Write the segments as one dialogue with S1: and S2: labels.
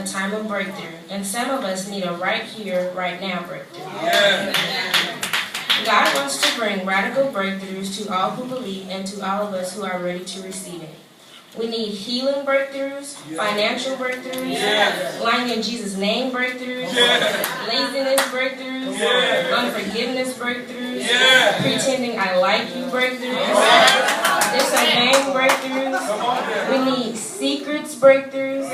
S1: a time of breakthrough, and some of us need a right here, right now breakthrough. God wants to bring radical breakthroughs to all who believe and to all of us who are ready to receive it. We need healing breakthroughs, financial breakthroughs, lying in Jesus' name breakthroughs, laziness breakthroughs, unforgiveness breakthroughs, pretending I like you breakthroughs, disobeying breakthroughs. We need secrets breakthroughs,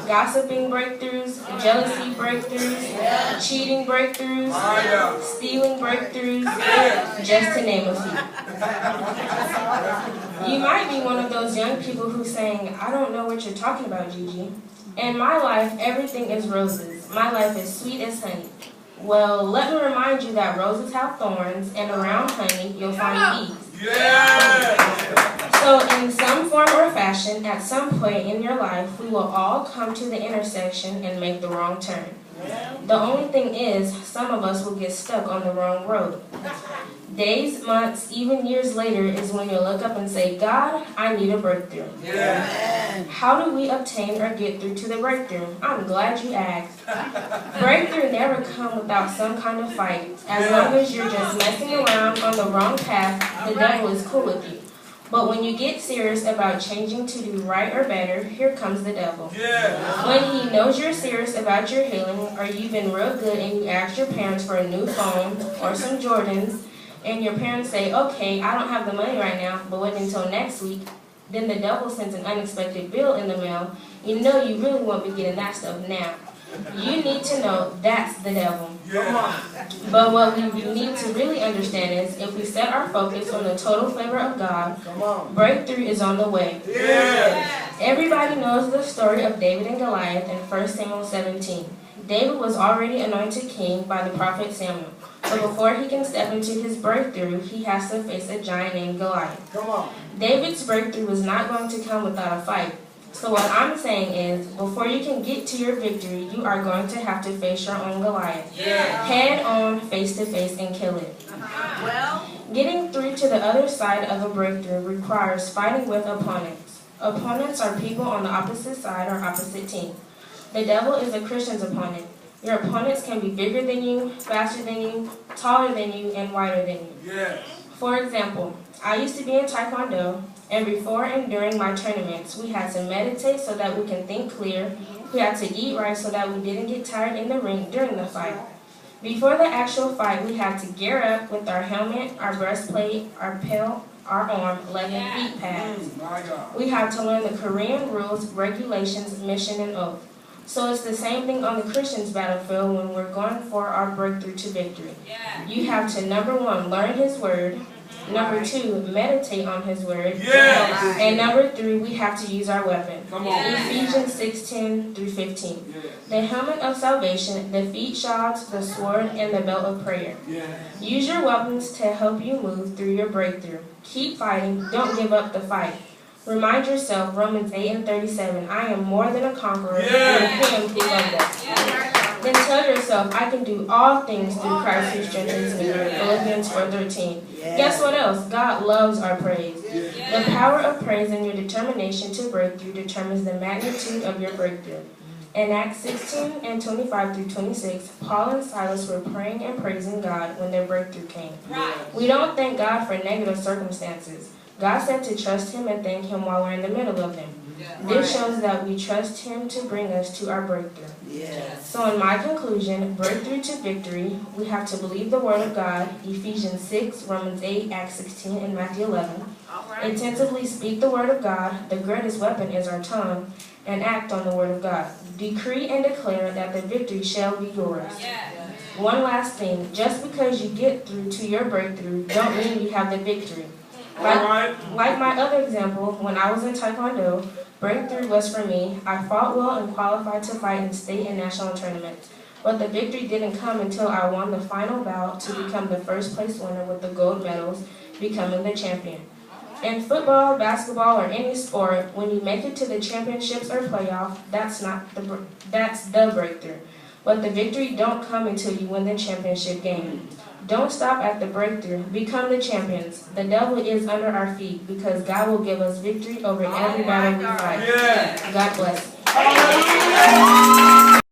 S1: gossiping breakthroughs, jealousy breakthroughs, cheating breakthroughs, stealing breakthroughs, just to name a few. You might be one of those young people who's saying, I don't know what you're talking about, Gigi. In my life, everything is roses. My life is sweet as honey. Well, let me remind you that roses have thorns, and around honey, you'll find bees. So in some form or fashion, at some point in your life, we will all come to the intersection and make the wrong turn. The only thing is, some of us will get stuck on the wrong road. Days, months, even years later is when you'll look up and say, God, I need a breakthrough. How do we obtain or get through to the breakthrough? I'm glad you asked. Breakthrough never comes without some kind of fight. As long as you're just messing around on the wrong path, the devil is cool with you. But when you get serious about changing to do right or better, here comes the devil. When he knows you're serious about your healing, or you've been real good and you asked your parents for a new phone or some Jordans, and your parents say, okay, I don't have the money right now, but wait until next week, then the devil sends an unexpected bill in the mail. You know you really won't be getting that stuff now. You need to know that's the devil. But what we need to really understand is if we set our focus on the total favor of God, breakthrough is on the way. Everybody knows the story of David and Goliath in 1 Samuel 17. David was already anointed king by the prophet Samuel. But before he can step into his breakthrough, he has to face a giant named Goliath. David's breakthrough was not going to come without a fight. So what I'm saying is, before you can get to your victory, you are going to have to face your own Goliath. Head on, face to face, and kill it. Getting through to the other side of a breakthrough requires fighting with opponents. Opponents are people on the opposite side or opposite team. The devil is a Christian's opponent. Your opponents can be bigger than you, faster than you, taller than you, and wider than you. For example, I used to be in Taekwondo, and before and during my tournaments, we had to meditate so that we can think clear. We had to eat right so that we didn't get tired in the ring during the fight. Before the actual fight, we had to gear up with our helmet, our breastplate, our belt, our arm, leg, and feet pads. We had to learn the Korean rules, regulations, mission, and oath. So it's the same thing on the Christian's battlefield when we're going for our breakthrough to victory. You have to, number one, learn His Word. Number two, meditate on His Word. And number three, we have to use our weapon. Ephesians 6:10 through 15. The helmet of salvation, the feet shods, the sword, and the belt of prayer. Use your weapons to help you move through your breakthrough. Keep fighting. Don't give up the fight. Remind yourself, Romans 8:37, I am more than a conqueror through Him who loved us. Then tell yourself, I can do all things through Christ who strengthens me. Philippians 4:13. Guess what else? God loves our praise. The power of praise and your determination to break through determines the magnitude of your breakthrough. In Acts 16:25 through 26, Paul and Silas were praying and praising God when their breakthrough came. We don't thank God for negative circumstances. God said to trust Him and thank Him while we're in the middle of them. This shows that we trust Him to bring us to our breakthrough. So in my conclusion, breakthrough to victory, we have to believe the Word of God, Ephesians 6, Romans 8, Acts 16, and Matthew 11. Intensively speak the Word of God, the greatest weapon is our tongue, and act on the Word of God. Decree and declare that the victory shall be yours. One last thing, just because you get through to your breakthrough, don't mean you have the victory. Like my other example, when I was in Taekwondo, breakthrough was for me. I fought well and qualified to fight in state and national tournaments. But the victory didn't come until I won the final bout to become the first place winner with the gold medals, becoming the champion. In football, basketball, or any sport, when you make it to the championships or playoff, that's the breakthrough. But the victory don't come until you win the championship game. Don't stop at the breakthrough. Become the champions. The devil is under our feet because God will give us victory over every battle we fight. God bless.